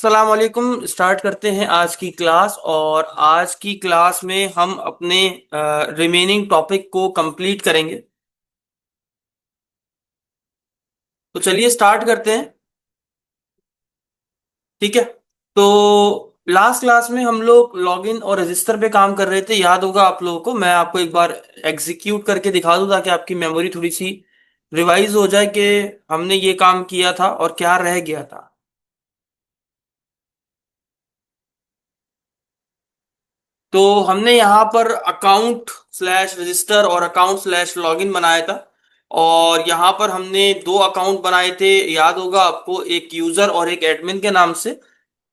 अस्सलाम वालेकुम। स्टार्ट करते हैं आज की क्लास। और आज की क्लास में हम अपने रिमेनिंग टॉपिक को कंप्लीट करेंगे। तो चलिए स्टार्ट करते हैं। ठीक है। तो लास्ट क्लास में हम लोग लॉगिन और रजिस्टर पे काम कर रहे थे, याद होगा आप लोगों को। मैं आपको एक बार एग्जीक्यूट करके दिखा दूं ताकि आपकी मेमोरी थोड़ी सी रिवाइज हो जाए कि हमने ये काम किया था और क्या रह गया था। तो हमने यहाँ पर अकाउंट स्लैश रजिस्टर और अकाउंट स्लैश लॉगिन बनाया था। और यहाँ पर हमने दो अकाउंट बनाए थे, याद होगा आपको, एक यूजर और एक एडमिन के नाम से।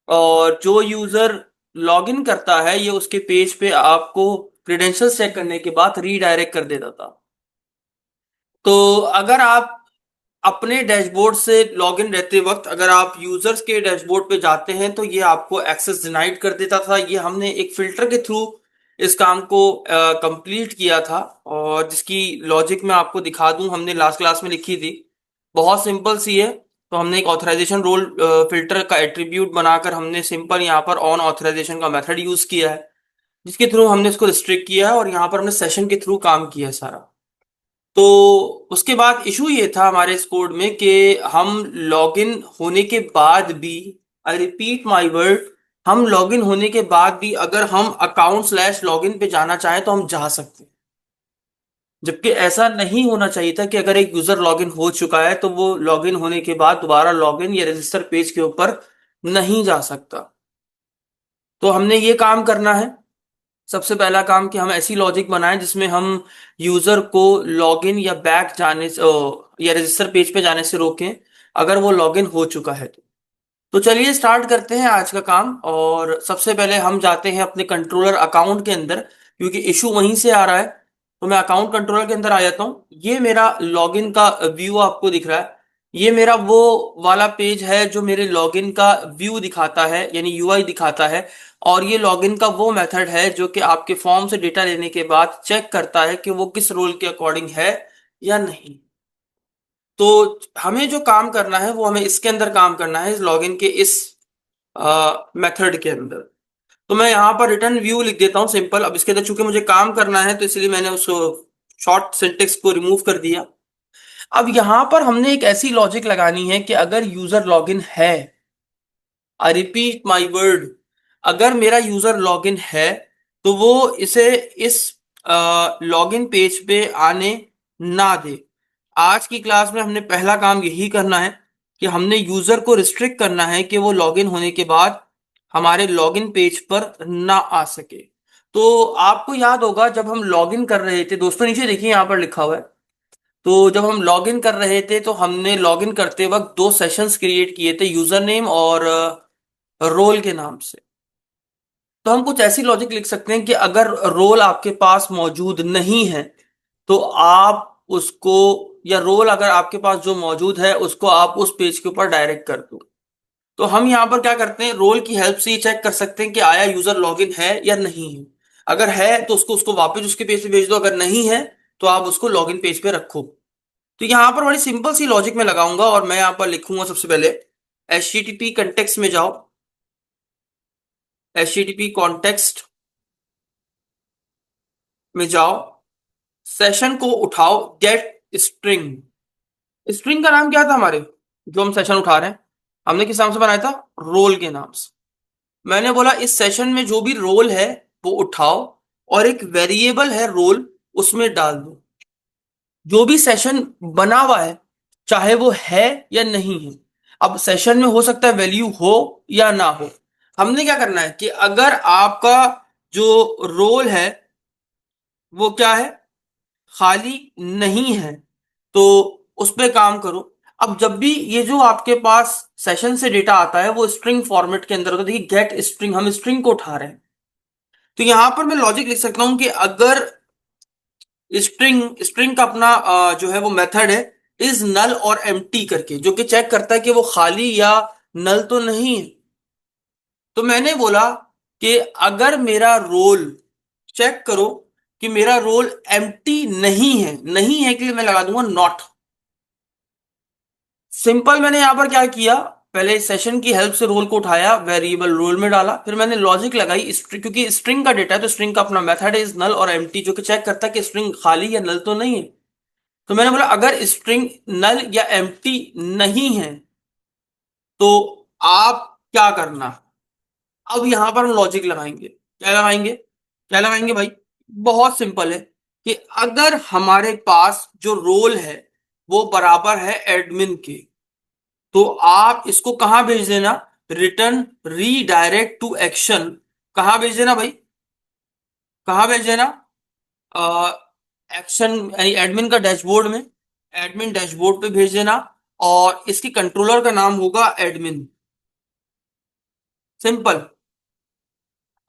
और जो यूजर लॉगिन करता है ये उसके पेज पे आपको क्रेडेंशियल्स चेक करने के बाद रीडायरेक्ट कर देता था। तो अगर आप अपने डैशबोर्ड से लॉगिन रहते वक्त अगर आप यूजर्स के डैशबोर्ड पे जाते हैं तो ये आपको एक्सेस डिनाइड कर देता था। ये हमने एक फिल्टर के थ्रू इस काम को कंप्लीट किया था। और जिसकी लॉजिक मैं आपको दिखा दूं, हमने लास्ट क्लास में लिखी थी, बहुत सिंपल सी है। तो हमने एक ऑथराइजेशन रोल फिल्टर का एट्रीब्यूट बनाकर हमने सिंपल यहाँ पर ऑन ऑथराइजेशन का मेथड यूज किया है, जिसके थ्रू हमने इसको रिस्ट्रिक्ट किया है। और यहाँ पर हमने सेशन के थ्रू काम किया है सारा। तो उसके बाद इशू ये था हमारे इस कोड में कि हम लॉगिन होने के बाद भी, आई रिपीट माय वर्ड, हम लॉगिन होने के बाद भी अगर हम अकाउंट स्लैश लॉगिन पे जाना चाहें तो हम जा सकते हैं। जबकि ऐसा नहीं होना चाहिए था कि अगर एक यूजर लॉगिन हो चुका है तो वो लॉगिन होने के बाद दोबारा लॉगिन या रजिस्टर पेज के ऊपर नहीं जा सकता। तो हमने ये काम करना है। सबसे पहला काम कि हम ऐसी लॉजिक बनाएं जिसमें हम यूजर को लॉगिन या बैक जाने से या रजिस्टर पेज पे जाने से रोकें अगर वो लॉगिन हो चुका है तो चलिए स्टार्ट करते हैं आज का काम। और सबसे पहले हम जाते हैं अपने कंट्रोलर अकाउंट के अंदर, क्योंकि इशू वहीं से आ रहा है। तो मैं अकाउंट कंट्रोलर के अंदर आ जाता हूँ। ये मेरा लॉगिन का व्यू आपको दिख रहा है। ये मेरा वो वाला पेज है जो मेरे लॉगिन का व्यू दिखाता है, यानी यूआई दिखाता है। और ये लॉगिन का वो मेथड है जो कि आपके फॉर्म से डेटा लेने के बाद चेक करता है कि वो किस रोल के अकॉर्डिंग है या नहीं। तो हमें जो काम करना है वो हमें इसके अंदर काम करना है, इस लॉगिन के इस मेथड के अंदर। तो मैं यहाँ पर रिटर्न व्यू लिख देता हूँ सिंपल। अब इसके अंदर चूंकि मुझे काम करना है तो इसलिए मैंने उस शॉर्ट सिंटेक्स को रिमूव कर दिया। अब यहाँ पर हमने एक ऐसी लॉजिक लगानी है कि अगर यूजर लॉगिन है, आई रिपीट माई वर्ड, अगर मेरा यूजर लॉगिन है तो वो इसे इस लॉगिन पेज पे आने ना दे। आज की क्लास में हमने पहला काम यही करना है कि हमने यूजर को रिस्ट्रिक्ट करना है कि वो लॉगिन होने के बाद हमारे लॉगिन पेज पर ना आ सके। तो आपको याद होगा जब हम लॉगिन कर रहे थे, दोस्तों नीचे देखिए यहाँ पर लिखा हुआ है। तो जब हम लॉगिन कर रहे थे तो हमने लॉगिन करते वक्त दो सेशंस क्रिएट किए थे, यूजर नेम और रोल के नाम से। तो हम कुछ ऐसी लॉजिक लिख सकते हैं कि अगर रोल आपके पास मौजूद नहीं है तो आप उसको, या रोल अगर आपके पास जो मौजूद है उसको आप उस पेज के ऊपर डायरेक्ट कर दो। तो हम यहाँ पर क्या करते हैं, रोल की हेल्प से ये चेक कर सकते हैं कि आया यूजर लॉगिन है या नहीं है। अगर है तो उसको उसको वापस उसके पेज पे भेज दो, अगर नहीं है तो आप उसको लॉगिन पेज पे रखो। तो यहाँ पर बड़ी सिंपल सी लॉजिक में लगाऊंगा और मैं यहाँ पर लिखूंगा सबसे पहले HTTP कंटेक्स्ट में जाओ, HTTP कॉन्टेक्स्ट में जाओ, सेशन को उठाओ, गेट स्ट्रिंग। स्ट्रिंग का नाम क्या था हमारे, जो हम सेशन उठा रहे हैं, हमने किस नाम से बनाया था, रोल के नाम से। मैंने बोला इस सेशन में जो भी रोल है वो उठाओ और एक वेरिएबल है रोल उसमें डाल दो। जो भी सेशन बना हुआ है चाहे वो है या नहीं है, अब सेशन में हो सकता है वैल्यू हो या ना हो। हमने क्या करना है कि अगर आपका जो रोल है वो क्या है, खाली नहीं है, तो उस पर काम करो। अब जब भी ये जो आपके पास सेशन से डेटा आता है वो स्ट्रिंग फॉर्मेट के अंदर होता है। देखिए गेट स्ट्रिंग, हम स्ट्रिंग को उठा रहे हैं। तो यहां पर मैं लॉजिक लिख सकता हूं कि अगर स्ट्रिंग स्ट्रिंग का अपना जो है वो मेथड है इज नल और एम्प्टी करके, जो कि चेक करता है कि वो खाली या नल तो नहीं है। तो मैंने बोला कि अगर मेरा रोल, चेक करो कि मेरा रोल एम्प्टी नहीं है, नहीं है के लिए मैं लगा दूंगा नॉट। सिंपल मैंने यहां पर क्या किया, पहले सेशन की हेल्प से रोल को उठाया, वेरिएबल रोल में डाला, फिर मैंने लॉजिक लगाई स्ट्रिंग, क्योंकि स्ट्रिंग का डेटा है तो स्ट्रिंग का अपना मेथड है इज नल और एम्प्टी, जो कि चेक करता है कि स्ट्रिंग खाली या नल तो नहीं है। तो मैंने बोला अगर स्ट्रिंग नल या एम्प्टी नहीं है तो आप क्या करना। अब यहां पर हम लॉजिक लगाएंगे, क्या लगाएंगे, क्या लगाएंगे भाई। बहुत सिंपल है कि अगर हमारे पास जो रोल है वो बराबर है एडमिन के, तो आप इसको कहां भेज देना, रिटर्न रीडायरेक्ट टू एक्शन। कहां भेज देना भाई, कहां भेज देना, एक्शन यानी एडमिन का डैशबोर्ड में, एडमिन डैशबोर्ड पे भेज देना। और इसकी कंट्रोलर का नाम होगा एडमिन। सिंपल।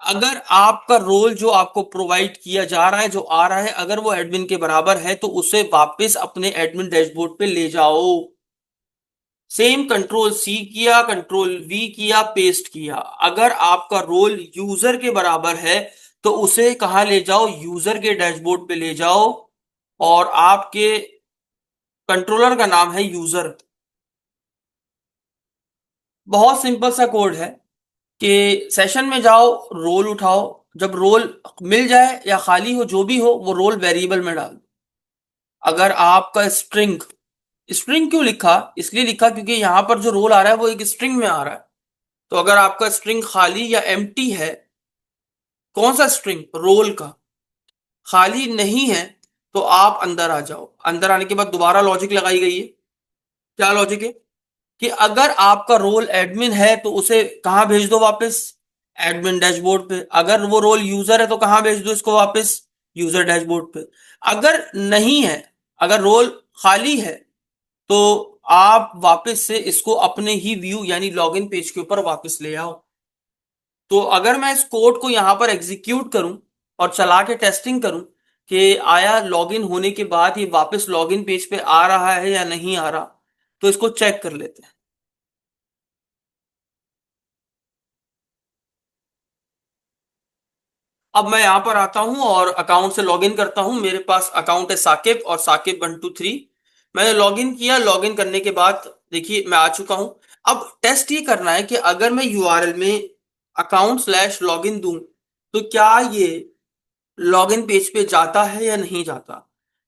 अगर आपका रोल जो आपको प्रोवाइड किया जा रहा है, जो आ रहा है, अगर वो एडमिन के बराबर है तो उसे वापस अपने एडमिन डैशबोर्ड पे ले जाओ। सेम कंट्रोल सी किया, कंट्रोल वी किया, पेस्ट किया। अगर आपका रोल यूजर के बराबर है तो उसे कहां ले जाओ, यूजर के डैशबोर्ड पे ले जाओ। और आपके कंट्रोलर का नाम है यूजर। बहुत सिंपल सा कोड है कि सेशन में जाओ, रोल उठाओ, जब रोल मिल जाए या खाली हो जो भी हो वो रोल वेरिएबल में डाल दो। अगर आपका स्ट्रिंग, स्ट्रिंग क्यों लिखा, इसलिए लिखा क्योंकि यहां पर जो रोल आ रहा है वो एक स्ट्रिंग में आ रहा है। तो अगर आपका स्ट्रिंग खाली या एम्प्टी है, कौन सा स्ट्रिंग, रोल का, खाली नहीं है, तो आप अंदर आ जाओ। अंदर आने के बाद दोबारा लॉजिक लगाई गई है। क्या लॉजिक है कि अगर आपका रोल एडमिन है तो उसे कहां भेज दो वापस, एडमिन डैशबोर्ड पे। अगर वो रोल यूजर है तो कहां भेज दो इसको वापस, यूजर डैशबोर्ड पे। अगर नहीं है, अगर रोल खाली है, तो आप वापस से इसको अपने ही व्यू यानी लॉगिन पेज के ऊपर वापस ले आओ। तो अगर मैं इस कोड को यहां पर एग्जीक्यूट करूं और चला के टेस्टिंग करूं कि आया लॉगिन होने के बाद ये वापस लॉगिन पेज पे आ रहा है या नहीं आ रहा, तो इसको चेक कर लेते हैं। अब मैं यहां पर आता हूं और अकाउंट से लॉगिन करता हूं। मेरे पास अकाउंट है साकिब और साकिब 123। मैंने लॉगिन किया, लॉगिन करने के बाद देखिए मैं आ चुका हूं। अब टेस्ट ये करना है कि अगर मैं यूआरएल में अकाउंट स्लैश लॉगिन दूं तो क्या ये लॉगिन पेज पे जाता है या नहीं जाता।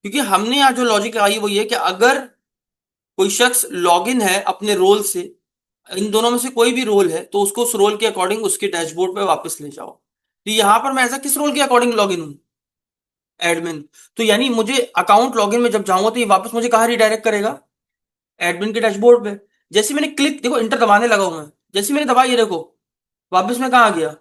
क्योंकि हमने यहाँ जो लॉजिक आई वो ये है कि अगर कोई शख्स लॉगिन है अपने रोल से, इन दोनों में से कोई भी रोल है, तो उसको उस रोल के अकॉर्डिंग उसके डैशबोर्ड पे वापस ले जाओ। तो यहां पर मैं ऐसा किस रोल के अकॉर्डिंग लॉगिन हूं, एडमिन। तो यानी मुझे अकाउंट लॉगिन में जब जाऊंगा तो ये वापस मुझे कहाँ रिडायरेक्ट करेगा, एडमिन के डैशबोर्ड पे। जैसे मैंने क्लिक, देखो इंटर दबाने लगा हूं मैं, जैसे मैंने दबाई ये देखो वापस मैं कहाँ आ गया,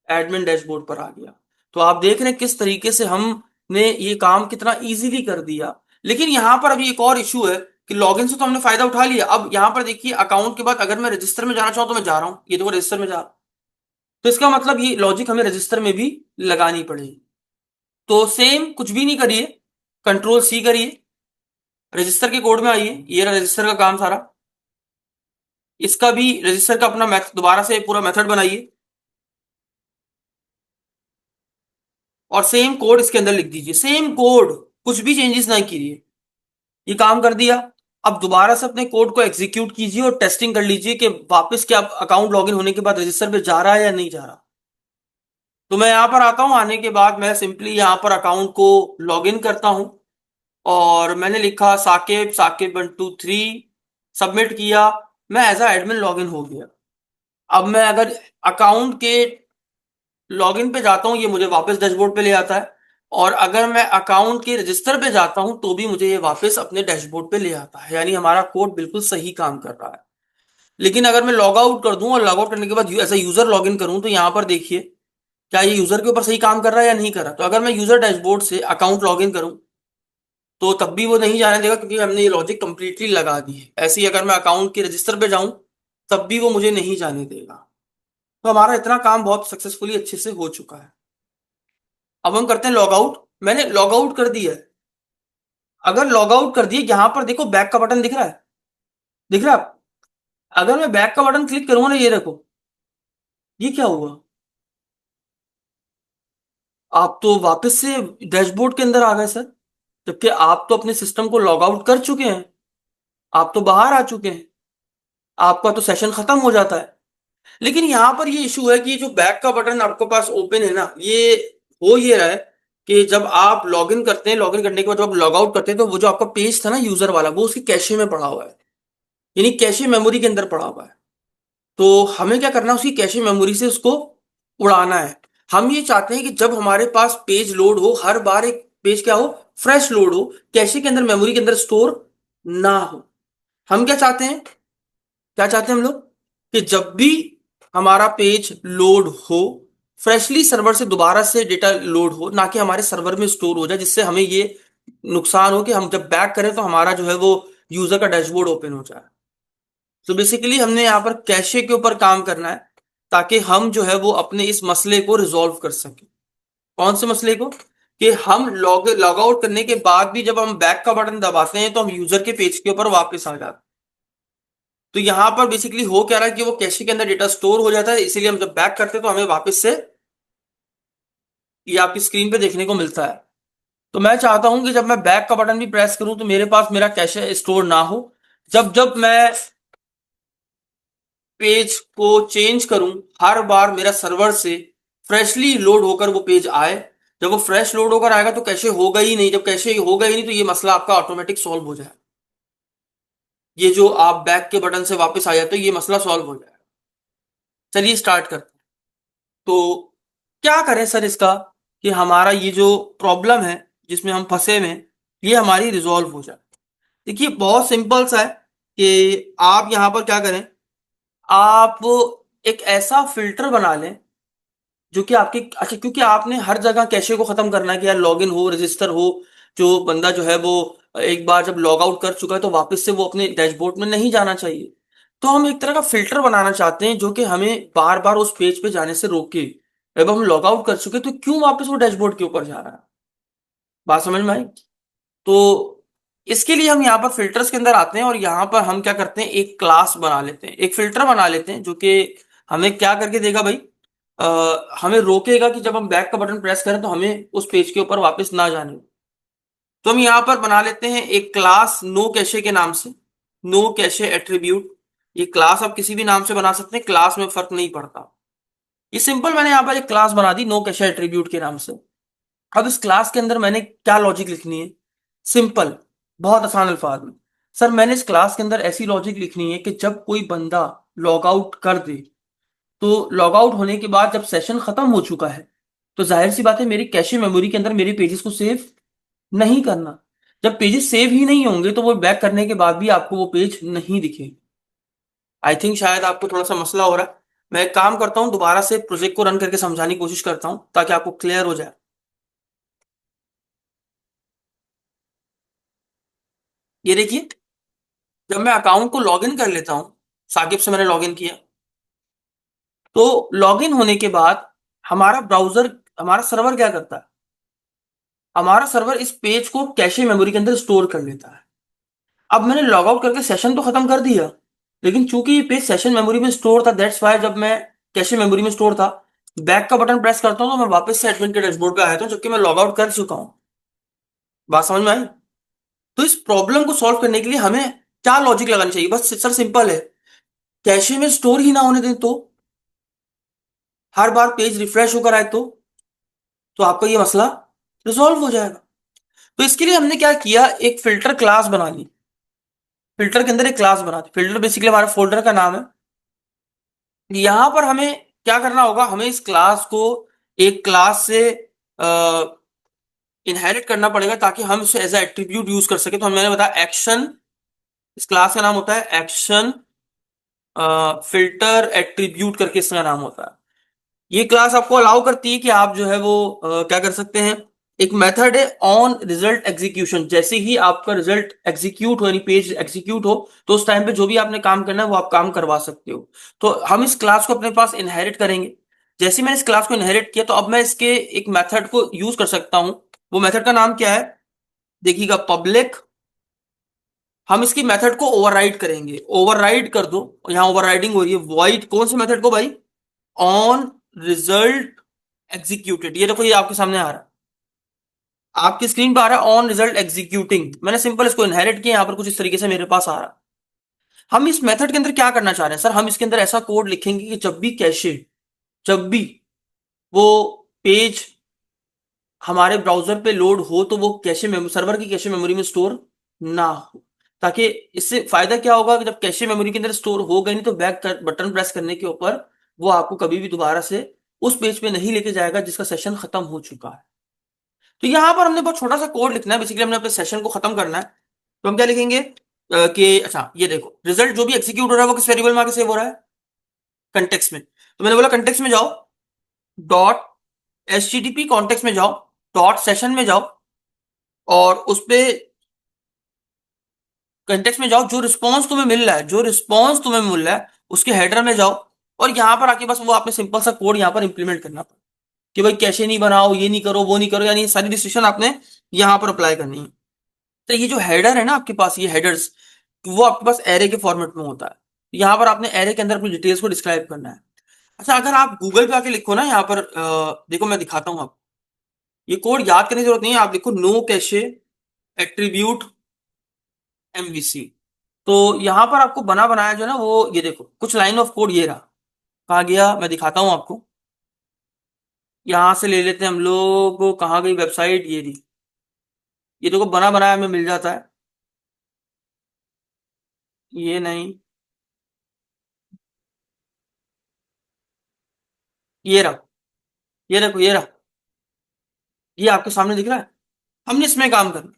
एडमिन डैशबोर्ड पर आ गया। तो आप देख रहे हैं किस तरीके से हमने ये काम कितना इजीली कर दिया। लेकिन यहां पर अभी एक और इशू है कि लॉगिन से तो हमने फायदा उठा लिया। अब यहां पर देखिए अकाउंट के बाद अगर मैं रजिस्टर में जाना चाहूं तो मैं जा रहा हूं, ये देखो रजिस्टर में जा रहा हूं। तो इसका मतलब ये लॉजिक हमें रजिस्टर में भी लगानी पड़ेगी। तो सेम कुछ भी नहीं करिए, कंट्रोल सी करिए, रजिस्टर के कोड में आइए, ये रहा रजिस्टर का काम सारा। इसका भी रजिस्टर का अपना मैथ दोबारा से पूरा मेथड बनाइए और सेम कोड इसके अंदर लिख दीजिए, सेम कोड, कुछ भी चेंजेस ना कीजिए। ये काम कर दिया। अब दोबारा से अपने कोड को एग्जीक्यूट कीजिए और टेस्टिंग कर लीजिए कि वापस क्या अकाउंट लॉगिन होने के बाद रजिस्टर पे जा रहा है या नहीं जा रहा। तो मैं यहां पर आता हूं, आने के बाद मैं सिंपली यहां पर अकाउंट को लॉगिन करता हूं और मैंने लिखा साकिब 123, सबमिट किया। मैं एज अ एडमिन लॉगिन हो गया। अब मैं अगर अकाउंट के लॉगिन पे जाता हूं ये मुझे वापस डैशबोर्ड पे ले आता है, और अगर मैं अकाउंट के रजिस्टर पे जाता हूं तो भी मुझे ये वापस अपने डैशबोर्ड पे ले आता है। यानी हमारा कोड बिल्कुल सही काम कर रहा है। लेकिन अगर मैं लॉग आउट कर दूं और लॉग आउट करने के बाद ऐसा यूजर लॉगिन करूं तो यहां पर देखिए क्या ये यूजर के ऊपर सही काम कर रहा है या नहीं कर रहा। तो अगर मैं यूजर डैशबोर्ड से अकाउंट लॉगिन करूं तो तब भी वो नहीं जाने देगा, क्योंकि हमने ये लॉजिक कंप्लीटली लगा दी है। ऐसे ही अगर मैं अकाउंट के रजिस्टर पे जाऊं तब भी वो मुझे नहीं जाने देगा। तो हमारा इतना काम बहुत सक्सेसफुली अच्छे से हो चुका है। अब हम करते हैं लॉग आउट। मैंने लॉग आउट कर दिया है। अगर लॉग आउट कर दिए, यहां पर देखो बैक का बटन दिख रहा है, दिख रहा है आप? अगर मैं बैक का बटन क्लिक करूंगा ना, ये देखो ये क्या हुआ, आप तो वापस से डैशबोर्ड के अंदर आ गए सर। जबकि आप तो अपने सिस्टम को लॉग आउट कर चुके हैं, आप तो बाहर आ चुके हैं। आपका तो सेशन खत्म हो जाता है। लेकिन यहाँ पर ये इशू है कि जो बैक का बटन आपके पास ओपन है ना, ये हो ये रहा है कि जब आप लॉगिन करते हैं, लॉगिन करने के बाद जब आप लॉग आउट करते हैं, तो वो जो आपका पेज था ना यूजर वाला, वो उसकी कैशे में पड़ा हुआ है, यानी कैशे मेमोरी के अंदर पड़ा हुआ है। तो हमें क्या करना है, उसकी कैशे मेमोरी से उसको उड़ाना है। हम ये चाहते हैं कि जब हमारे पास पेज लोड हो, हर बार एक पेज क्या हो, फ्रेश लोड हो, कैशे के अंदर, मेमोरी के अंदर स्टोर ना हो। हम क्या चाहते हैं, क्या चाहते हैं हम लोग, कि जब भी हमारा पेज लोड हो, फ्रेशली सर्वर से दोबारा से डेटा लोड हो, ना कि हमारे सर्वर में स्टोर हो जाए, जिससे हमें ये नुकसान हो कि हम जब बैक करें तो हमारा जो है वो यूजर का डैशबोर्ड ओपन हो जाए। तो बेसिकली हमने यहाँ पर कैशे के ऊपर काम करना है, ताकि हम जो है वो अपने इस मसले को रिजॉल्व कर सकें। कौन से मसले को, कि हम लॉग आउट करने के बाद भी जब हम बैक का बटन दबाते हैं तो हम यूजर के पेज के ऊपर वापस आ जाते हैं। तो यहां पर बेसिकली हो क्या रहा है कि वो कैशे के अंदर डेटा स्टोर हो जाता है, इसीलिए हम जब बैक करते हैं तो हमें वापस से ये आपकी स्क्रीन पे देखने को मिलता है। तो मैं चाहता हूं कि जब मैं बैक का बटन भी प्रेस करूं तो मेरे पास मेरा कैशे स्टोर ना हो। जब जब मैं पेज को चेंज करूं, हर बार मेरा सर्वर से फ्रेशली लोड होकर वो पेज आए। जब वो फ्रेश लोड होकर आएगा तो कैशे होगा ही नहीं, जब कैशे होगा ही नहीं तो ये मसला आपका ऑटोमेटिक सॉल्व हो जाए। ये जो आप बैक के बटन से वापस आ जाते हो, ये मसला सॉल्व हो जाए। चलिए स्टार्ट करते हैं। तो क्या करें सर इसका, कि हमारा ये जो प्रॉब्लम है जिसमें हम फंसे हुए हैं, ये हमारी रिजॉल्व हो जाए। देखिए बहुत सिंपल सा है कि आप यहां पर क्या करें, आप एक ऐसा फिल्टर बना लें जो कि आपके, अच्छा क्योंकि आपने हर जगह कैशे को खत्म करना है कि यार लॉगिन हो, रजिस्टर हो, जो बंदा जो है वो एक बार जब लॉग आउट कर चुका है तो वापस से वो अपने डैशबोर्ड में नहीं जाना चाहिए। तो हम एक तरह का फिल्टर बनाना चाहते हैं जो कि हमें बार बार उस पेज पे जाने से रोके। जब हम लॉग आउट कर चुके तो क्यों वापस वो डैशबोर्ड के ऊपर जा रहा है। बात समझ में आई। तो इसके लिए हम यहाँ पर फिल्टर्स के अंदर आते हैं और यहाँ पर हम क्या करते हैं, एक क्लास बना लेते हैं, एक फिल्टर बना लेते हैं जो कि हमें क्या करके देगा भाई, हमें रोकेगा कि जब हम बैक का बटन प्रेस करें तो हमें उस पेज के ऊपर वापस ना जाने हो। तो हम यहाँ पर बना लेते हैं एक क्लास नो कैशे के नाम से, नो कैशे एट्रीब्यूट। ये क्लास आप किसी भी नाम से बना सकते हैं, क्लास में फर्क नहीं पड़ता। ये सिंपल, मैंने यहाँ पर एक क्लास बना दी नो कैशे एट्रीब्यूट के नाम से। अब इस क्लास के अंदर मैंने क्या लॉजिक लिखनी है, सिंपल, बहुत आसान अल्फाज में। सर मैंने इस क्लास के अंदर ऐसी लॉजिक लिखनी है कि जब कोई बंदा लॉग आउट कर दे, तो लॉग आउट होने के बाद जब सेशन खत्म हो चुका है, तो जाहिर सी बात है मेरी कैशे मेमोरी के अंदर मेरे पेजेस को सेव नहीं करना। जब पेजेस सेव ही नहीं होंगे तो वो बैक करने के बाद भी आपको वो पेज नहीं दिखेगा। आई थिंक शायद आपको थोड़ा सा मसला हो रहा है। मैं एक काम करता हूँ, दोबारा से प्रोजेक्ट को रन करके समझाने की कोशिश करता हूँ ताकि आपको क्लियर हो जाए। ये देखिए, जब मैं अकाउंट को लॉगिन कर लेता हूँ, साकिब से मैंने लॉगिन किया, तो लॉगिन होने के बाद हमारा ब्राउजर, हमारा सर्वर क्या करता है, हमारा सर्वर इस पेज को कैशे मेमोरी के अंदर स्टोर कर लेता है। अब मैंने लॉग आउट करके सेशन तो खत्म कर दिया, लेकिन चूंकि ये पेज सेशन मेमोरी में स्टोर था, दैट्स वाई जब मैं कैशे मेमोरी में स्टोर था, बैक का बटन प्रेस करता हूँ तो मैं वापस से एडमिन के डैशबोर्ड पे आया था, जबकि मैं लॉग आउट कर चुका हूँ। बात समझ में आई। तो इस प्रॉब्लम को सॉल्व करने के लिए हमें क्या लॉजिक लगानी चाहिए, बस सर सिंपल है, कैशे में स्टोर ही ना होने दें तो, हर बार पेज रिफ्रेश होकर आए तो आपका ये मसला रिजॉल्व हो जाएगा। तो इसके लिए हमने क्या किया, एक फिल्टर क्लास बना ली, फिल्टर के अंदर एक क्लास बना दी। फिल्टर बेसिकली हमारे फोल्डर का नाम है। यहां पर हमें क्या करना होगा, हमें इस क्लास को एक क्लास से इनहेरिट करना पड़ेगा ताकि हम इसे एज एट्रीब्यूट यूज कर सके। तो मैंने बताया एक्शन, इस क्लास का नाम होता है एक्शन फिल्टर एट्रीब्यूट करके इसका नाम होता है। ये क्लास आपको अलाउ करती है कि आप जो है वो क्या कर सकते हैं, एक मेथड है ऑन रिजल्ट एग्जीक्यूशन, जैसे ही आपका रिजल्ट एग्जीक्यूट हो, यानी पेज एग्जीक्यूट हो, तो उस टाइम पे जो भी आपने काम करना है वो आप काम करवा सकते हो। तो हम इस क्लास को अपने पास इनहेरिट करेंगे। जैसे ही मैंने इस क्लास को इनहेरिट किया तो अब मैं इसके एक मेथड को यूज कर सकता हूं। वो मेथड का नाम क्या है, देखिएगा, पब्लिक। हम इसकी मेथड को ओवरराइड करेंगे, ओवरराइड कर दो, यहां ओवरराइडिंग हो रही है, वॉइड कौन से मेथड को भाई, ऑन रिजल्ट एग्जीक्यूटेड। ये देखो, ये आपके सामने आ रहा है, आपकी स्क्रीन पर आ रहा है ऑन रिजल्ट एग्जीक्यूटिंग। मैंने सिंपल इसको इनहेरिट किया, यहां पर कुछ इस तरीके से मेरे पास आ रहा है। हम इस मेथड के अंदर क्या करना चाह रहे हैं सर, हम इसके अंदर ऐसा कोड लिखेंगे कि जब भी वो पेज हमारे ब्राउजर पे लोड हो तो वो कैशे मेमोरी, सर्वर की कैशे मेमोरी में स्टोर ना हो। ताकि इससे फायदा क्या होगा कि जब कैशे मेमोरी के अंदर स्टोर हो गई नहीं तो बैक बटन प्रेस करने के ऊपर वो आपको कभी भी दोबारा से उस पेज पे नहीं लेके जाएगा जिसका सेशन खत्म हो चुका है। तो यहां पर हमने बहुत छोटा सा कोड लिखना है, बेसिकली हमने अपने सेशन को खत्म करना है। तो हम क्या लिखेंगे कि अच्छा ये देखो रिजल्ट जो भी एग्जीक्यूट हो रहा है वो किस वेरिएबल में आके सेव हो रहा है, कंटेक्स्ट में। तो मैंने बोला कंटेक्स्ट में जाओ, डॉट एचटीटीपी कॉन्टेक्स्ट में जाओ, डॉट सेशन में जाओ, और उस पे कंटेक्स्ट में जाओ, जो रिस्पॉन्स तुम्हें मिल रहा है उसके हेडर में जाओ, और यहां पर आके बस वो आपने सिंपल सा कोड यहां पर इंप्लीमेंट करना पड़ा कि भाई कैशे नहीं बनाओ, ये नहीं करो, वो नहीं करो, यानी ये सारी डिस्ट्रिक्शन आपने यहां पर अप्लाई करनी है। तो ये जो हेडर है ना आपके पास, ये हेडर्स वो आपके पास एरे के फॉर्मेट में होता है। यहाँ पर आपने एरे के अंदर अपनी डिटेल्स को डिस्क्राइब करना है। अच्छा अगर आप गूगल पे आके लिखो ना यहाँ पर देखो मैं दिखाता हूँ आपको, ये कोड याद करने की जरूरत नहीं है, आप लिखो नो कैशे एट्रीब्यूट एमवीसी। तो यहाँ पर आपको बना बनाया जो है ना वो ये देखो कुछ लाइन ऑफ कोड ये रहा। कहाँ गया, मैं दिखाता हूँ आपको। यहाँ से ले लेते हैं हम लोग, कहाँ गई वेबसाइट, ये रही। ये देखो बना बनाया हमें मिल जाता है। ये नहीं, ये रहा, ये देखो ये रहा, ये आपके सामने दिख रहा है। हमने इसमें काम करना।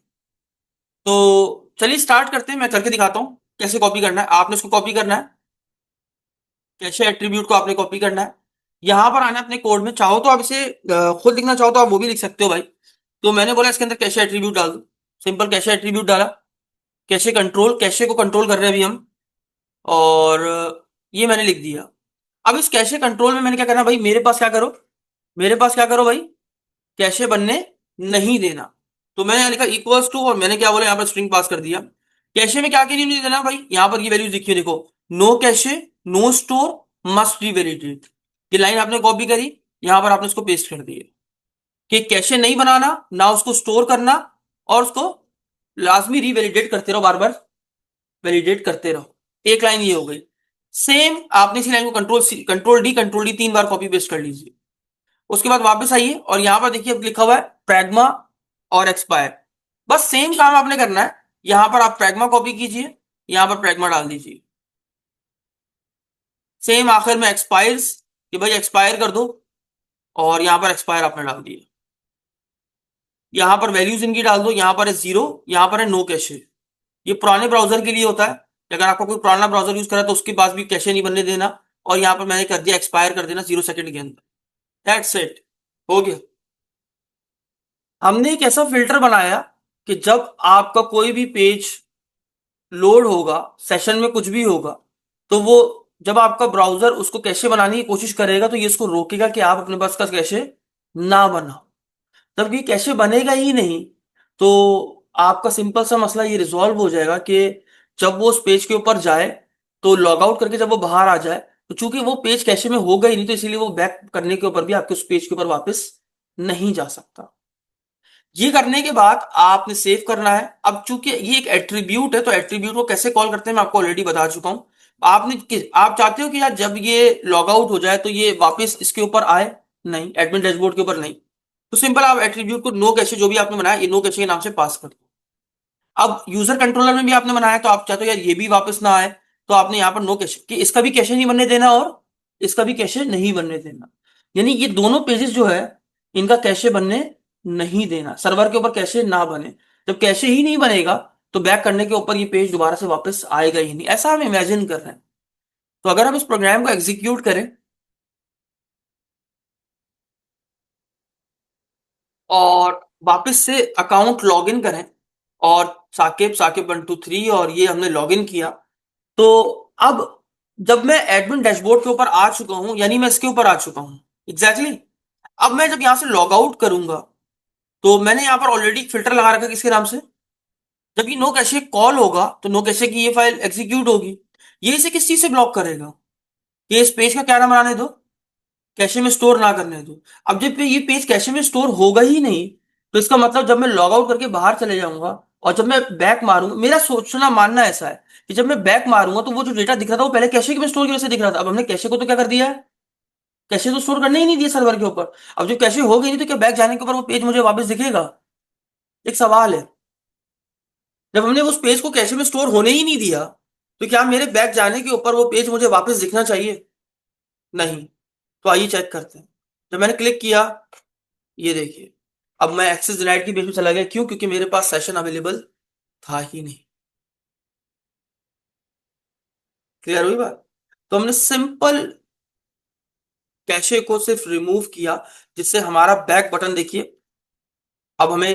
तो चलिए स्टार्ट करते हैं, मैं करके दिखाता हूँ कैसे कॉपी करना है। आपने इसको कॉपी करना है, कैशे एट्रीब्यूट को आपने कॉपी करना है, यहां पर आना है अपने कोड में। चाहो तो आप इसे खुद लिखना चाहो तो आप वो भी लिख सकते हो भाई। तो मैंने बोला इसके अंदर कैशे एट्रीब्यूट डाल दो, सिंपल कैशे एट्रीब्यूट डाला। कैशे कंट्रोल, कैशे को कंट्रोल कर रहे हैं अभी हम, और ये मैंने लिख दिया। अब इस कैशे कंट्रोल में मैंने क्या करना भाई, मेरे पास क्या करो भाई, कैशे बनने नहीं देना। तो मैंने यहाँ लिखा इक्वल्स टू, और मैंने क्या बोला यहाँ पर स्ट्रिंग पास कर दिया। कैशे में क्या क्या नहीं देना भाई, यहाँ पर ये वैल्यूज लिखी है देखो, no cache, no store, must be validated. ये लाइन आपने कॉपी करी, यहाँ पर आपने इसको पेस्ट कर दिया कि कैशे नहीं बनाना ना उसको स्टोर करना, और उसको लाजमी रीवैलिडेट करते रहो, बार बार वैलिडेट करते रहो। एक लाइन ये हो गई। सेम आपने इसी लाइन को कंट्रोल डी 3 बार कॉपी पेस्ट कर लीजिए। उसके बाद वापस आइए और यहां पर देखिए अब लिखा हुआ है प्रैग्मा और एक्सपायर। बस सेम काम आपने करना है, यहां पर आप प्रैग्मा कॉपी कीजिए, यहां पर प्रैग्मा डाल दीजिए। सेम आखिर में एक्सपायर्स कि भाई एक्सपायर कर दो, और यहां पर एक्सपायर आपने डाल दिया। यहां पर वैल्यूज इनकी डाल दो, यहां पर है 0, यहां पर है नो कैशे। ये पुराने ब्राउजर के लिए होता है कि अगर आपको कोई पुराना ब्राउजर यूज करा तो उसके पास भी कैशे नहीं बनने देना। और यहां पर मैंने कर दिया एक्सपायर कर देना 0 सेकंड के अंदर। दैट्स इट, हो गया। हमने एक ऐसा फिल्टर बनाया कि जब आपका कोई भी पेज लोड होगा, सेशन में कुछ भी होगा, तो वो जब आपका ब्राउजर उसको कैशे बनाने की कोशिश करेगा तो ये इसको रोकेगा कि आप अपने पास का कैशे ना बनाओ। जब ये कैशे बनेगा ही नहीं तो आपका सिंपल सा मसला ये रिजॉल्व हो जाएगा कि जब वो उस पेज के ऊपर जाए तो लॉग आउट करके जब वो बाहर आ जाए, तो चूंकि वो पेज कैशे में होगा ही नहीं तो इसीलिए वो बैक करने के ऊपर भी आपके उस पेज के ऊपर वापस नहीं जा सकता। ये करने के बाद आपने सेव करना है। अब चूंकि ये एक एट्रीब्यूट है तो एट्रीब्यूट को कैसे कॉल करते हैं मैं आपको ऑलरेडी बता चुका हूं। आप चाहते हो कि यार जब ये लॉग आउट हो जाए तो ये वापस इसके ऊपर आए, नहीं, एडमिन डैशबोर्ड के ऊपर नहीं। तो सिंपल आप एट्रीब्यूट को नो कैशे जो भी आपने बनाया ये नो कैशे के नाम से पास कर दो। अब यूजर कंट्रोलर में भी आपने बनाया तो आप चाहते हो यार ये भी वापस ना आए, तो आपने यहाँ पर नो कैशे कि इसका भी कैशे नहीं बनने देना और इसका भी कैशे नहीं बनने देना। यानी ये दोनों पेजेस जो है इनका कैशे बनने नहीं देना, सर्वर के ऊपर कैशे ना बने। जब कैशे ही नहीं बनेगा तो बैक करने के ऊपर ये पेज दोबारा से वापस आएगा ही नहीं, ऐसा हम इमेजिन कर रहे हैं। तो अगर हम इस प्रोग्राम को एग्जीक्यूट करें और वापस से अकाउंट लॉगिन करें, और साकिब साकिब 123 और ये हमने लॉगिन किया, तो अब जब मैं एडमिन डैशबोर्ड के ऊपर आ चुका हूं, यानी मैं इसके ऊपर आ चुका हूं एग्जैक्टली exactly। अब मैं जब यहां से लॉग आउट करूंगा तो मैंने यहां पर ऑलरेडी फिल्टर लगा रखा है किसके नाम से, जब ये नो कैशे कॉल होगा तो नो कैशे की ये फाइल एग्जीक्यूट होगी। ये इसे किस चीज से ब्लॉक करेगा, ये इस पेज का क्या नाम बनाने दो, कैशे में स्टोर ना करने दो। अब जब ये पेज कैशे में स्टोर होगा ही नहीं तो इसका मतलब जब मैं लॉग आउट करके बाहर चले जाऊंगा और जब मैं बैक मारूंगा, मेरा सोचना मानना ऐसा है कि जब मैं बैक मारूंगा तो वो जो डेटा दिख रहा था वो पहले कैशे के में स्टोर की वजह से दिख रहा था। अब हमने कैशे को तो क्या कर दिया है, कैशे तो स्टोर करने ही नहीं दिया सर्वर के ऊपर। अब जो कैशे हो गई नहीं तो क्या बैक जाने के ऊपर वो पेज मुझे वापस दिखेगा? एक सवाल है। जब हमने उस पेज को कैशे में स्टोर होने ही नहीं दिया तो क्या मेरे बैक जाने के ऊपर वो पेज मुझे वापस दिखना चाहिए? नहीं। तो आइए चेक करते हैं। जब मैंने क्लिक किया, ये देखिए, अब मैं एक्सेस डिनाइड की पेज पे चला गया। क्यों? क्योंकि मेरे पास सेशन अवेलेबल था ही नहीं। क्लियर हुई बात? तो हमने सिंपल कैशे को सिर्फ रिमूव किया, जिससे हमारा बैक बटन देखिए अब हमें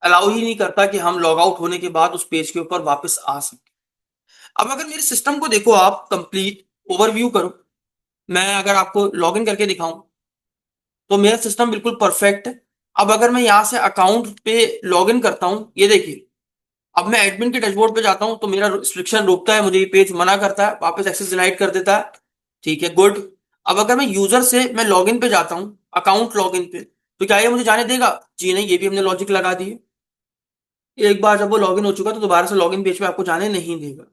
अलाउ ही नहीं करता कि हम लॉग आउट होने के बाद उस पेज के ऊपर वापस आ सके। अब अगर मेरे सिस्टम को देखो, आप कंप्लीट ओवरव्यू करो, मैं अगर आपको लॉगिन करके दिखाऊं तो मेरा सिस्टम बिल्कुल परफेक्ट है। अब अगर मैं यहां से अकाउंट पे लॉगिन करता हूं, ये देखिए, अब मैं एडमिन के डैशबोर्ड पे जाता हूं तो मेरा रिस्ट्रिक्शन रोकता है, मुझे ये पेज मना करता है, वापस एक्सेस डिनाइड कर देता है। ठीक है, गुड। अब अगर मैं यूजर से मैं लॉगिन पे जाता हूं, अकाउंट लॉगिन पे, तो क्या ये मुझे जाने देगा? जी नहीं, ये भी हमने लॉजिक लगा दी है। एक बार जब वो लॉगिन हो चुका तो दोबारा से लॉगिन पेज पे आपको जाने नहीं देगा।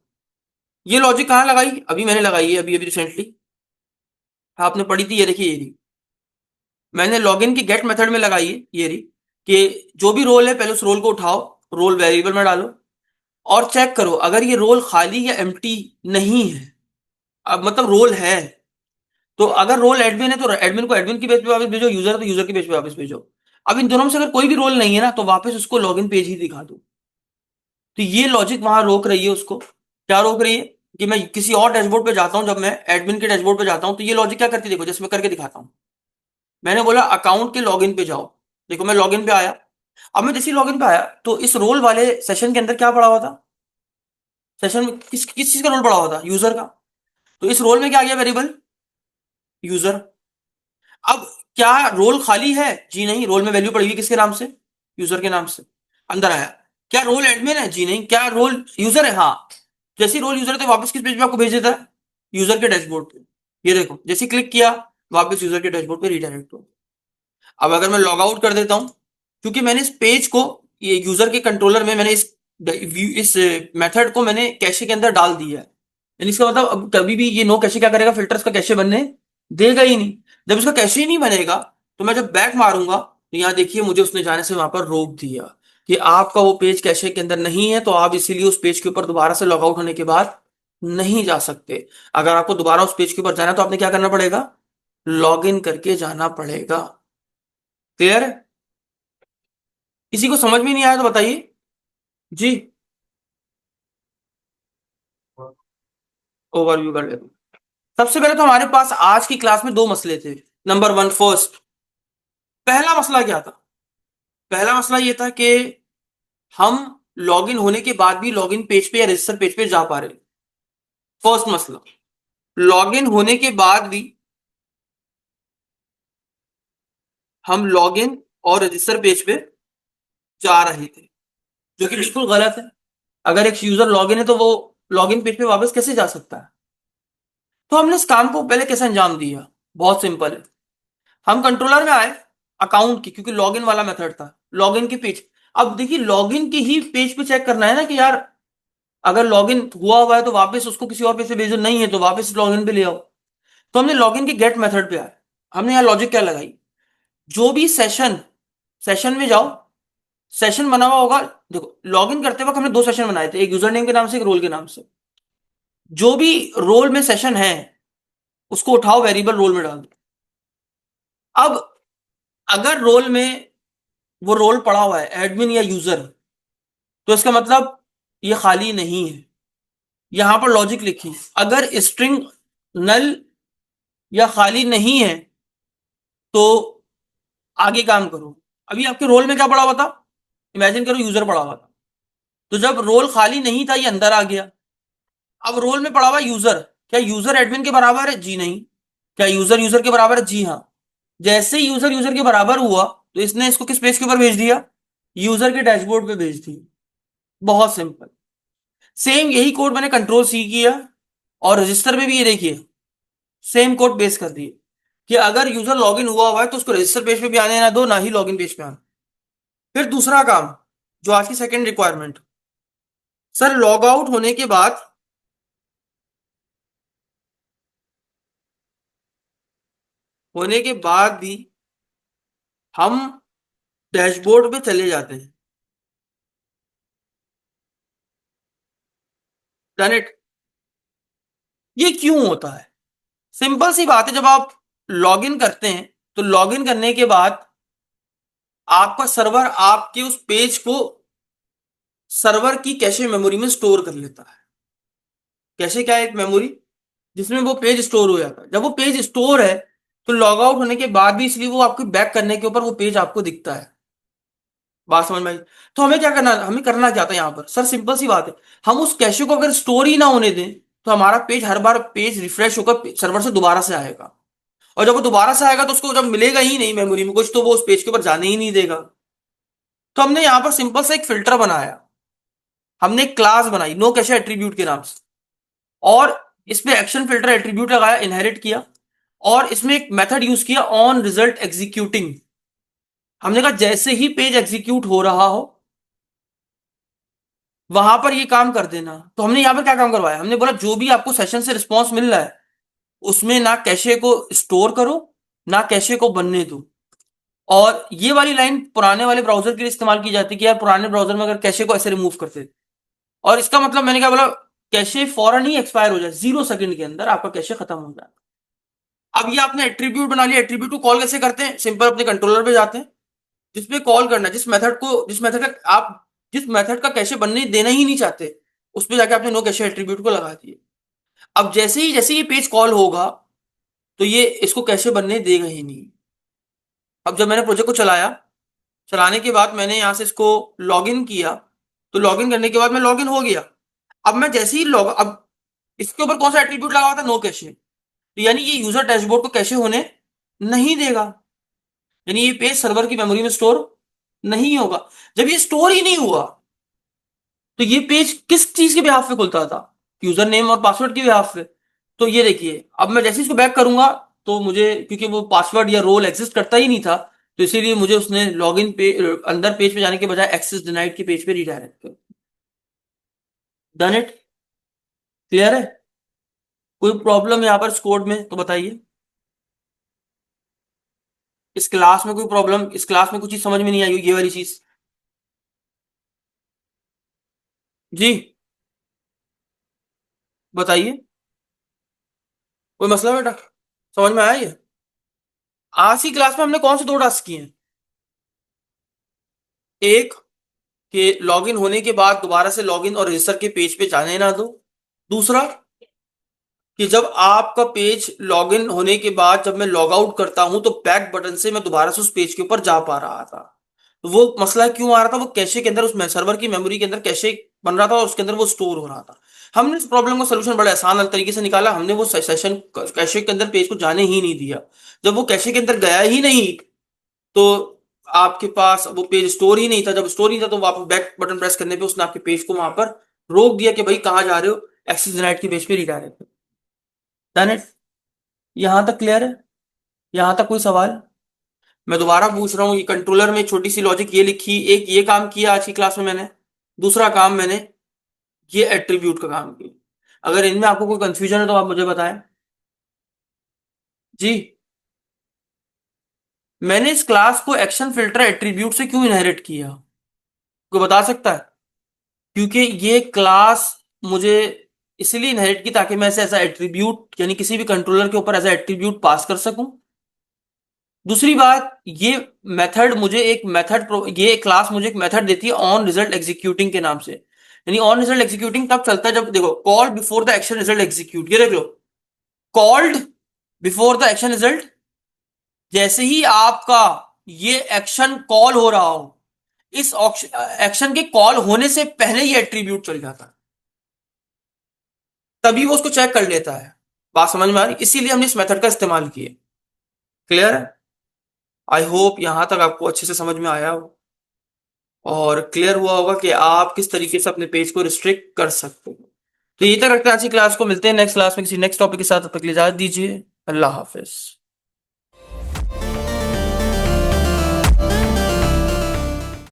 ये लॉजिक कहाँ लगाई? अभी मैंने लगाई है, अभी अभी रिसेंटली आपने पढ़ी थी, ये देखिए, ये रही। मैंने लॉगिन की गेट मेथड में लगाई है, ये रही, कि जो भी रोल है पहले उस रोल को उठाओ, रोल वेरिएबल में डालो और चेक करो अगर ये रोल खाली या एम्प्टी नहीं है। अब मतलब रोल है, तो अगर रोल एडमिन है तो एडमिन को एडमिन की पेज पे वापस भेजो, यूजर है तो यूजर की पेज पे वापस भेजो। अब इन दोनों में से अगर कोई भी रोल नहीं है ना तो वापस उसको लॉगिन पेज ही दिखा दो। तो ये लॉजिक वहां रोक रही है उसको। क्या रोक रही है? कि मैं किसी और डैशबोर्ड पे जाता हूं, जब मैं एडमिन के डैशबोर्ड पे जाता हूं तो ये लॉजिक क्या करती है, देखो जैसे मैं करके दिखाता हूं। मैंने बोला अकाउंट के लॉगिन पे जाओ, देखो मैं लॉगिन पे आया। अब मैं जैसे लॉगिन पे आया तो इस रोल वाले सेशन के अंदर क्या पड़ा हुआ था? सेशन में किस किस चीज का रोल पड़ा हुआ था? यूजर का। तो इस रोल में क्या आ गया वेरिएबल? यूजर। अब क्या रोल खाली है? जी नहीं, रोल में वैल्यू पड़ी हुई किसके नाम से? यूजर के नाम से। अंदर आया। क्या रोल एडमिन है? जी नहीं। क्या रोल यूजर है? हाँ। जैसे रोल यूजर है तो वापस किस पेज पे आपको भेज देता है? यूजर के डैशबोर्ड पे। ये देखो, जैसे क्लिक किया वापस यूजर के डैशबोर्ड पे रिडायरेक्ट हो। अब अगर मैं लॉग आउट कर देता हूं, क्योंकि मैंने इस पेज को, ये यूजर के कंट्रोलर में मैंने इस मेथड को मैंने कैशे के अंदर डाल दिया है, यानी इसका मतलब अब कभी भी ये नो कैशे क्या करेगा? फिल्टर्स का कैशे बनने देगा ही नहीं। जब इसका कैशे ही नहीं बनेगा तो मैं जब बैक मारूंगा तो यहाँ देखिए मुझे उसने जाने से वहां पर रोक दिया कि आपका वो पेज कैशे के अंदर नहीं है, तो आप इसीलिए उस पेज के ऊपर दोबारा से लॉग आउट होने के बाद नहीं जा सकते। अगर आपको दोबारा उस पेज के ऊपर जाना है तो आपने क्या करना पड़ेगा? लॉग इन करके जाना पड़ेगा। क्लियर है? किसी को समझ में नहीं आया तो बताइए जी। ओवरव्यू कर लेते हैं। सबसे पहले तो हमारे पास आज की क्लास में दो मसले थे। नंबर वन, फर्स्ट, पहला मसला क्या था? पहला मसला ये था कि हम लॉगिन होने के बाद भी लॉगिन पेज पे या रजिस्टर पेज पे जा पा रहे। फर्स्ट मसला, लॉगिन होने के बाद भी हम लॉगिन और रजिस्टर पेज पे जा रहे थे, जो कि बिल्कुल गलत है। अगर एक यूजर लॉगिन है तो वो लॉगिन पेज पे वापस कैसे जा सकता है? तो हमने इस काम को पहले कैसे अंजाम दिया? बहुत सिंपल है। हम कंट्रोलर में आए अकाउंट की, क्योंकि लॉगिन वाला मेथड था, लॉगिन की पेज। अब देखिए लॉगिन की ही पेज पे चेक करना है ना कि यार अगर लॉगिन हुआ है तो वापस उसको किसी और पेज से भेजो, नहीं है तो वापस लॉगिन पे ले आओ। तो हमने लॉगिन के गेट मेथड पे आए। हमने यहाँ लॉजिक क्या लगाई? जो भी सेशन, सेशन में जाओ, सेशन बना हुआ होगा। देखो लॉगिन करते वक्त हमने दो सेशन बनाए थे, एक यूजर नेम के नाम से, एक रोल के नाम से। जो भी रोल में सेशन है उसको उठाओ, वेरिएबल रोल में डाल दो। अब अगर रोल में वो रोल पड़ा हुआ है एडमिन या यूजर, तो इसका मतलब ये खाली नहीं है। यहां पर लॉजिक लिखी, अगर स्ट्रिंग नल या खाली नहीं है तो आगे काम करो। अभी आपके रोल में क्या पड़ा हुआ था? इमेजिन करो यूजर पड़ा हुआ था, तो जब रोल खाली नहीं था ये अंदर आ गया। अब रोल में पड़ा हुआ यूजर, क्या यूजर एडमिन के बराबर है? जी नहीं। क्या यूजर यूजर के बराबर है? जी हाँ। जैसे ही यूजर यूजर के बराबर हुआ तो इसने इसको किस पेज के ऊपर भेज दिया? यूजर के डैशबोर्ड पे भेज दिया। बहुत सिंपल। सेम यही कोड मैंने कंट्रोल सी किया और रजिस्टर में भी ये देखिए सेम कोड पेस्ट कर दिए कि अगर यूजर लॉगिन हुआ है तो उसको रजिस्टर पेज पे भी आने ना दो, ना ही लॉगिन पेज पे आना। फिर दूसरा काम, जो आज की second requirement. Sir log out होने के बाद भी हम डैशबोर्ड पे चले जाते हैं। Done it. ये क्यों होता है? सिंपल सी बात है, जब आप लॉगिन करते हैं तो लॉगिन करने के बाद आपका सर्वर आपके उस पेज को सर्वर की कैशे मेमोरी में स्टोर कर लेता है। कैशे क्या है? एक मेमोरी जिसमें वो पेज स्टोर हो जाता है। जब वो पेज स्टोर है तो लॉग आउट होने के बाद भी इसलिए वो आपको बैक करने के ऊपर वो पेज आपको दिखता है। बात समझ में आई? तो हमें क्या करना, हमें करना क्या था यहाँ पर? सर सिंपल सी बात है, हम उस कैशे को अगर स्टोर ही ना होने दें तो हमारा पेज हर बार पेज रिफ्रेश होकर सर्वर से दोबारा से आएगा। और जब वो दोबारा से आएगा तो उसको जब मिलेगा ही नहीं मेमोरी में कुछ, तो वो उस पेज के ऊपर जाने ही नहीं देगा। तो हमने यहाँ पर सिंपल सा एक फिल्टर बनाया। हमने एक क्लास बनाई नो कैशे एट्रीब्यूट के नाम से, और इसमें एक्शन फिल्टर एट्रीब्यूट लगाया, इनहेरिट किया, और इसमें एक मेथड यूज किया ऑन रिजल्ट एग्जीक्यूटिंग। हमने कहा जैसे ही पेज एग्जीक्यूट हो रहा हो वहां पर ये काम कर देना। तो हमने यहां पर क्या काम करवाया, हमने बोला जो भी आपको सेशन से रिस्पॉन्स मिल रहा है उसमें ना कैशे को स्टोर करो ना कैशे को बनने दो। और ये वाली लाइन पुराने वाले ब्राउजर के लिए इस्तेमाल की जाती है कि यार पुराने ब्राउजर में अगर कैशे को ऐसे रिमूव करते, और इसका मतलब मैंने क्या बोला, कैशे फौरन ही एक्सपायर हो जाए, 0 सेकंड के अंदर आपका कैशे खत्म हो जाए। अब ये आपने एट्रीब्यूट बना लिया। एट्रीब्यूट को कॉल कैसे करते हैं? सिंपल अपने कंट्रोलर पे जाते हैं, जिसपे कॉल करना है, जिस मेथड का आप जिस मेथड का कैशे बनने देना ही नहीं चाहते उस पे जाके आपने नो कैशे एट्रीब्यूट को लगा दिए। अब जैसे ही ये पेज कॉल होगा तो ये इसको कैशे बनने देगा ही नहीं। अब जब मैंने प्रोजेक्ट को चलाया, चलाने के बाद मैंने यहां से इसको लॉग इन किया, तो लॉग इन करने के बाद मैं लॉग इन हो गया। अब मैं जैसे ही लॉग अब इसके ऊपर कौन सा एट्रीब्यूट लगा हुआ था? No cache. तो यानी ये यूजर डैशबोर्ड को कैशे होने नहीं देगा, यानी ये पेज सर्वर की मेमोरी में स्टोर नहीं होगा। जब ये स्टोर ही नहीं हुआ तो ये पेज किस चीज के बिहाफ पे खुलता था? यूजर नेम और पासवर्ड के बिहाफ पे। तो ये देखिए, अब मैं जैसे इसको बैक करूंगा तो मुझे, क्योंकि वो पासवर्ड या रोल एग्जिस्ट करता ही नहीं था, तो इसीलिए मुझे उसने लॉगिन पे अंदर पेज पे जाने के बजाय एक्सेस डिनाइड के पेज पे रिडायरेक्ट कर। Done it. क्लियर है? कोई प्रॉब्लम यहाँ पर इस कोड में तो बताइए। इस क्लास में कोई प्रॉब्लम, इस क्लास में कुछ चीज समझ में नहीं आई ये वाली चीज? जी बताइए। कोई मसला बेटा? समझ में आया ये? आज की क्लास में हमने कौन से दो टास्क किए हैं? एक, कि लॉगिन होने के बाद दोबारा से लॉगिन और रजिस्टर के पेज पे जाने ना दो। दूसरा, कि जब आपका पेज लॉगिन होने के बाद जब मैं लॉग आउट करता हूं तो बैक बटन से मैं दोबारा से उस पेज के ऊपर जा पा रहा था। तो वो मसला क्यों आ रहा था? वो कैशे के अंदर, उस सर्वर की मेमोरी के अंदर कैशे बन रहा था और उसके अंदर वो स्टोर हो रहा था। हमने इस प्रॉब्लम का सोल्यूशन बड़े आसान तरीके से निकाला। हमने वो सेशन कैशे के अंदर पेज को जाने ही नहीं दिया। जब वो कैशे के अंदर गया ही नहीं तो आपके पास वो पेज स्टोर ही नहीं था। जब स्टोर नहीं था तो आप बैक बटन प्रेस करने पे उसने आपके पेज को वहां पर रोक दिया कि भाई कहाँ जा रहे हो, एक्सिस डिनाइड के पेज पे रिडायरेक्ट। Done it. यहां तक क्लियर है? यहां तक कोई सवाल? मैं दोबारा पूछ रहा हूँ, ये कंट्रोलर में छोटी सी लॉजिक ये लिखी, एक ये काम किया आज की क्लास में मैंने, दूसरा काम मैंने ये एट्रीब्यूट का काम किया। अगर इनमें आपको कोई कंफ्यूजन है तो आप मुझे बताएं। जी। मैंने इस क्लास को एक्शन फिल्टर एट्रीब्यूट से क्यों इनहेरिट किया, कोई बता सकता है? क्योंकि ये क्लास मुझे इसलिए इनहेरिट की ताकि मैं इसे एज एट्रीब्यूट, यानी किसी भी कंट्रोलर के ऊपर एज एट्रीब्यूट पास कर सकूं। दूसरी बात, ये क्लास मुझे एक मेथड देती है ऑन रिजल्ट एग्जीक्यूटिंग के नाम से। यानी ऑन रिजल्ट एग्जीक्यूटिंग तब चलता है जब देखो call before the action result execute, ये देख लो, called before the action result. जैसे ही आपका ये एक्शन कॉल हो रहा हो, इस एक्शन के कॉल होने से पहले ये एट्रीब्यूट चल जाता है, तभी वो उसको चेक कर लेता है। बात समझ में आ रही? इसीलिए हमने इस मेथड का इस्तेमाल किया। क्लियर है? आई होप यहां तक आपको अच्छे से समझ में आया हो और क्लियर हुआ होगा कि आप किस तरीके से अपने पेज को रिस्ट्रिक्ट कर सकते हो। तो यही तक रखते हैं आज की क्लास को। मिलते हैं नेक्स्ट क्लास में किसी नेक्स्ट टॉपिक के साथ। तब तक के लिए इजाजत दीजिए। अल्लाह हाफिज।